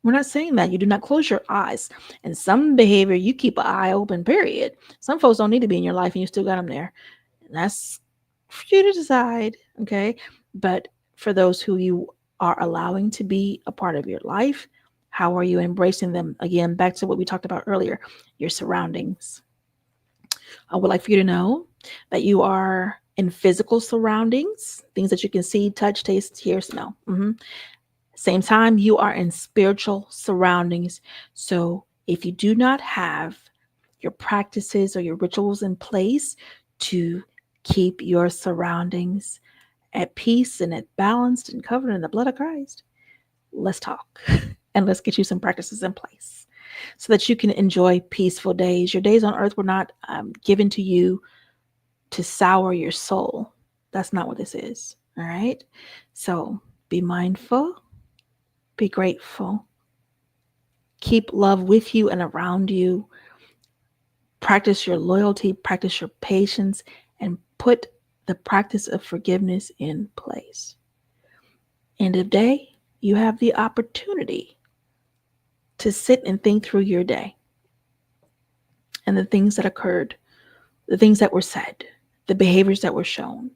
we're not saying that. You do not close your eyes. And some behavior, you keep an eye open, period. Some folks don't need to be in your life and you still got them there. And that's for you to decide. Okay. But for those who you are allowing to be a part of your life, how are you embracing them? Again, back to what we talked about earlier, your surroundings. I would like for you to know that you are in physical surroundings, things that you can see, touch, taste, hear, smell. Same time, you are in spiritual surroundings. So if you do not have your practices or your rituals in place to keep your surroundings at peace and at balanced and covered in the blood of Christ, let's talk and let's get you some practices in place so that you can enjoy peaceful days. Your days on earth were not given to you to sour your soul. That's not what this is. All right. So be mindful, be grateful, keep love with you and around you. Practice your loyalty, practice your patience, and put the practice of forgiveness in place. End of day, you have the opportunity to sit and think through your day and the things that occurred, the things that were said, the behaviors that were shown.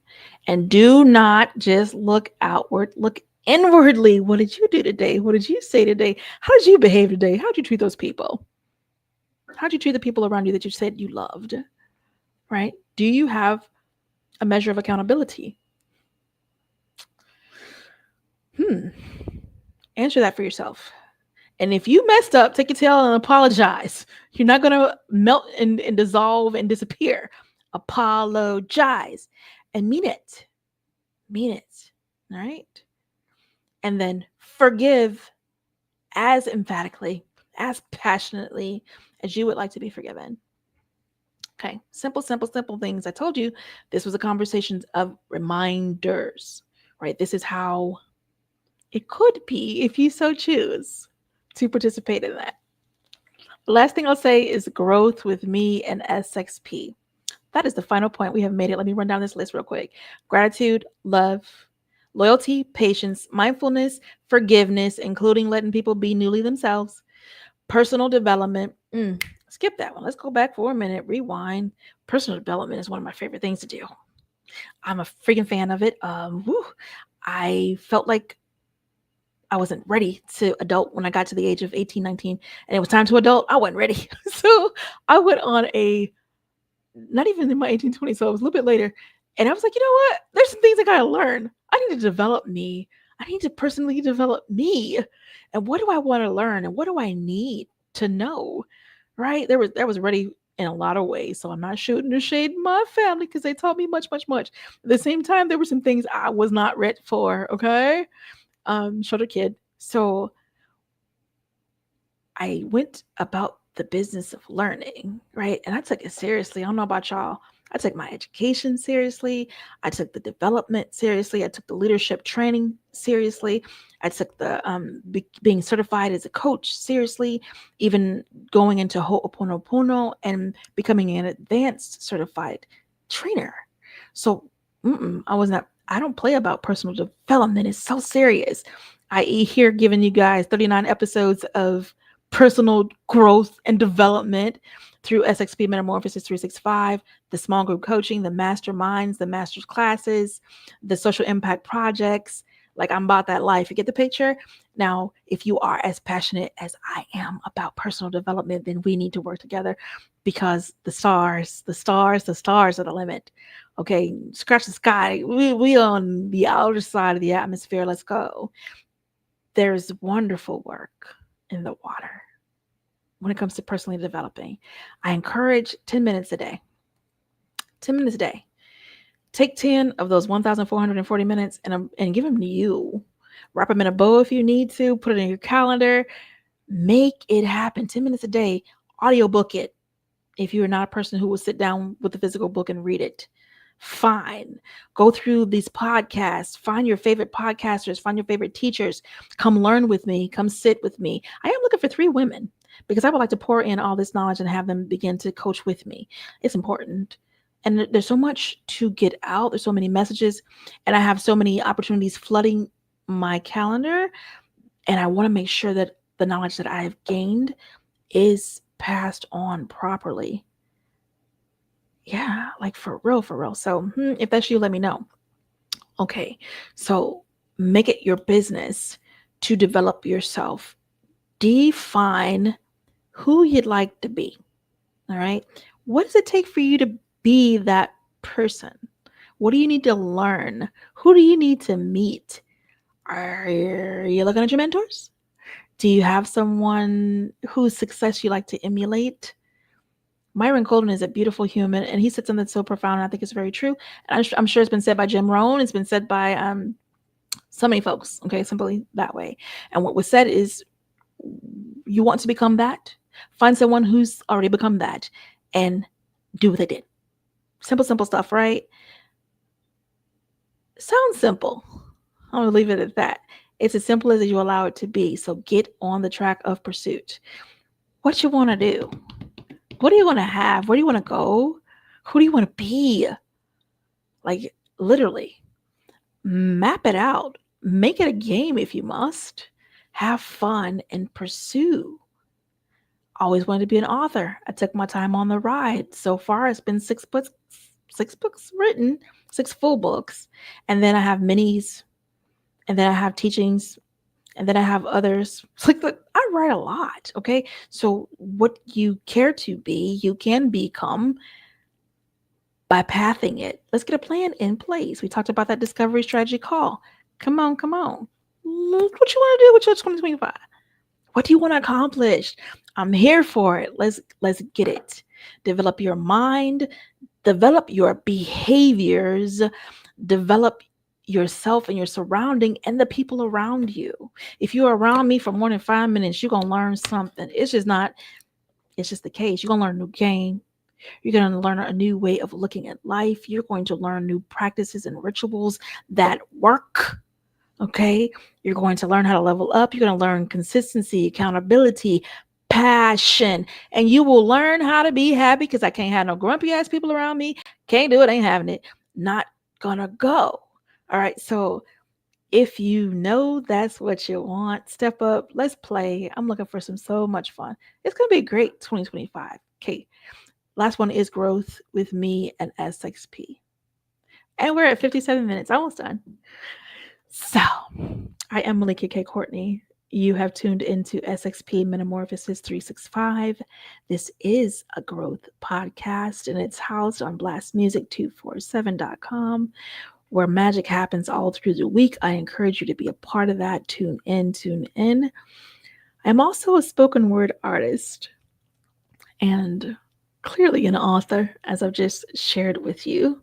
And do not just look outward, look inwardly. What did you do today? What did you say today? How did you behave today? How did you treat those people? How did you treat the people around you that you said you loved? Right? Do you have a measure of accountability? Answer that for yourself. And if you messed up, take your tail and apologize. You're not going to melt and dissolve and disappear. Apologize and mean it. Mean it. All right. And then forgive as emphatically, as passionately as you would like to be forgiven. Okay. Simple things. I told you this was a conversation of reminders, right? This is how it could be if you so choose to participate in that. The last thing I'll say is growth with me and SXP. That is the final point. We have made it. Let me run down this list real quick. Gratitude, love, loyalty, patience, mindfulness, forgiveness, including letting people be newly themselves, personal development. Skip that one. Let's go back for a minute. Rewind. Personal development is one of my favorite things to do. I'm a freaking fan of it. I felt like I wasn't ready to adult when I got to the age of 18, 19, and it was time to adult. I wasn't ready. So I went on not even in my 18, 20, so it was a little bit later. And I was like, you know what? There's some things I got to learn. I need to develop me. I need to personally develop me. And what do I want to learn? And what do I need to know? Right? That was ready in a lot of ways. So I'm not shooting the shade in my family because they taught me much. At the same time, there were some things I was not ready for. Okay. Shorter kid. So I went about the business of learning, right? And I took it seriously. I don't know about y'all. I took my education seriously. I took the development seriously. I took the leadership training seriously. I took the being certified as a coach seriously, even going into Ho'oponopono and becoming an advanced certified trainer. So I don't play about personal development. It's so serious. I.e. here giving you guys 39 episodes of personal growth and development through SXP MetaMorphosis 365, the small group coaching, the masterminds, the master's classes, the social impact projects. Like, I'm about that life. You get the picture? Now, if you are as passionate as I am about personal development, then we need to work together because the stars are the limit. Okay, scratch the sky. We on the outer side of the atmosphere. Let's go. There's wonderful work in the water. when it comes to personally developing. I encourage 10 minutes a day. 10 minutes a day. Take 10 of those 1,440 minutes and give them to you. Wrap them in a bow if you need to. Put it in your calendar. Make it happen. 10 minutes a day. Audiobook it. If you're not a person who will sit down with the physical book and read it, fine. Go through these podcasts. Find your favorite podcasters. Find your favorite teachers. Come learn with me. Come sit with me. I am looking for 3 women because I would like to pour in all this knowledge and have them begin to coach with me. It's important. And there's so much to get out. There's so many messages, and I have so many opportunities flooding my calendar. And I want to make sure that the knowledge that I have gained is passed on properly. Yeah, like for real, for real. So if that's you, let me know. Okay, so make it your business to develop yourself. Define who you'd like to be. All right. What does it take for you to be that person? What do you need to learn? Who do you need to meet? Are you looking at your mentors? Do you have someone whose success you like to emulate? Myron Golden is a beautiful human, and he said something so profound, and I think it's very true. And I'm sure it's been said by Jim Rohn. It's been said by so many folks, okay, simply that way. And what was said is, you want to become that? Find someone who's already become that and do what they did. Simple stuff, right? Sounds simple. I'm going to leave it at that. It's as simple as you allow it to be. So get on the track of pursuit. What you want to do? What do you want to have? Where do you want to go? Who do you want to be? Like, literally, map it out. Make it a game if you must. Have fun and pursue. Always wanted to be an author. I took my time on the ride. So far, it's been 6 books written, 6 full books. And then I have minis. And then I have teachings. And then I have others. It's like, I write a lot, okay? So what you care to be, you can become by pathing it. Let's get a plan in place. We talked about that discovery strategy call. Come on. Look what you want to do with your 2025. What do you want to accomplish? I'm here for it. Let's get it. Develop your mind, develop your behaviors, develop yourself and your surrounding and the people around you. If you're around me for more than 5 minutes, you're going to learn something. It's just the case. You're going to learn a new game. You're going to learn a new way of looking at life. You're going to learn new practices and rituals that work. Okay. You're going to learn how to level up. You're going to learn consistency, accountability, passion, and you will learn how to be happy, because I can't have no grumpy ass people around me. Can't do it. Ain't having it. Not gonna go. All right. So if you know that's what you want, step up. Let's play. I'm looking for so much fun. It's going to be a great 2025. Okay. Last one is growth with me and SXP. And we're at 57 minutes. Almost done. So I am Melikia K. Courtney. You have tuned into SXP MetaMorphosis 365. This is a growth podcast, and it's housed on BLASTMUSIC247.com, where magic happens all through the week. I encourage you to be a part of that. Tune in. I'm also a spoken word artist and clearly an author, as I've just shared with you.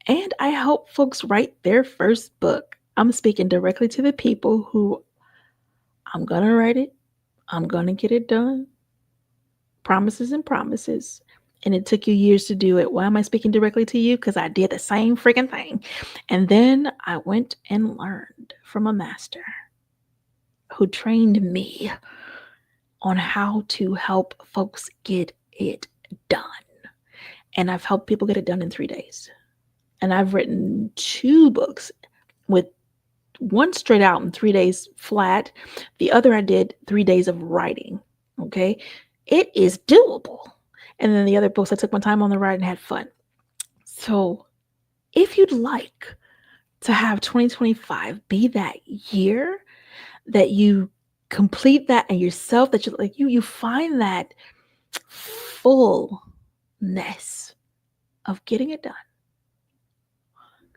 And I help folks write their first book. I'm speaking directly to the people who I'm going to write it. I'm going to get it done. Promises and promises. And it took you years to do it. Why am I speaking directly to you? Because I did the same freaking thing. And then I went and learned from a master who trained me on how to help folks get it done. And I've helped people get it done in 3 days. And I've written 2 books, with one straight out in 3 days flat. The other I did 3 days of writing. Okay. It is doable. And then the other books, I took my time on the ride and had fun. So if you'd like to have 2025 be that year that you complete that and yourself, that you find that fullness of getting it done,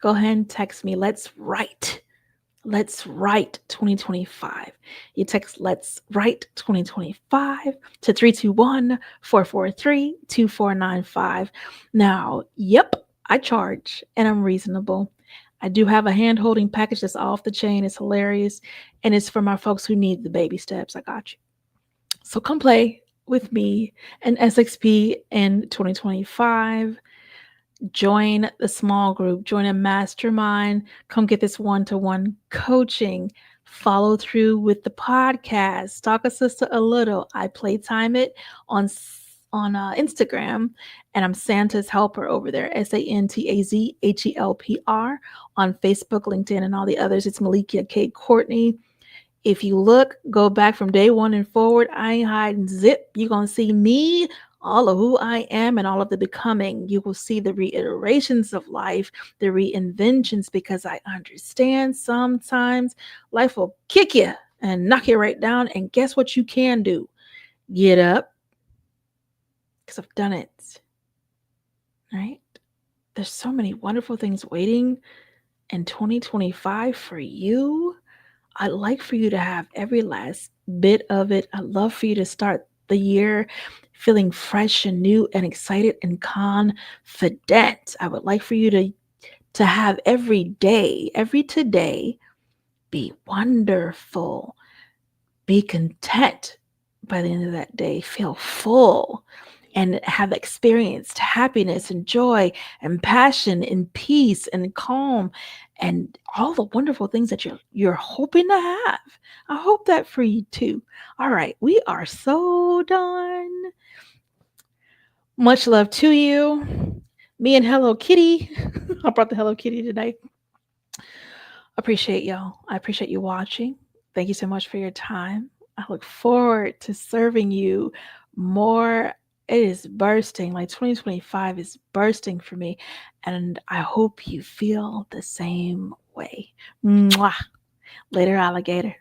go ahead and text me. Let's write. Let's Write 2025. You text Let's Write 2025 to 321-443-2495. Now, yep, I charge and I'm reasonable. I do have a hand holding package that's off the chain. It's hilarious. And it's for my folks who need the baby steps. I got you. So come play with me and SXP in 2025. Join the small group, join a mastermind, come get this one-to-one coaching, follow through with the podcast, stalk a sister a little. I playtime it on Instagram, and I'm Santa's helper over there, SANTAZHELPR, on Facebook, LinkedIn, and all the others. It's Melikia K, Courtney. If you look, go back from day one and forward, I ain't hiding zip. You're going to see me, all of who I am, and all of the becoming. You will see the reiterations of life, the reinventions, because I understand sometimes life will kick you and knock you right down. And guess what you can do? Get up, because I've done it. Right? There's so many wonderful things waiting in 2025 for you. I'd like for you to have every last bit of it. I'd love for you to start the year feeling fresh and new and excited and confident. I would like for you to have every day, every today, be wonderful, be content by the end of that day, feel full, and have experienced happiness and joy and passion and peace and calm and all the wonderful things that you're hoping to have. I hope that for you too. All right, we are so done. Much love to you. Me and Hello Kitty. I brought the Hello Kitty today. Appreciate y'all. I appreciate you watching. Thank you so much for your time. I look forward to serving you more. It is bursting. Like 2025 is bursting for me. And I hope you feel the same way. Mwah. Later, alligator.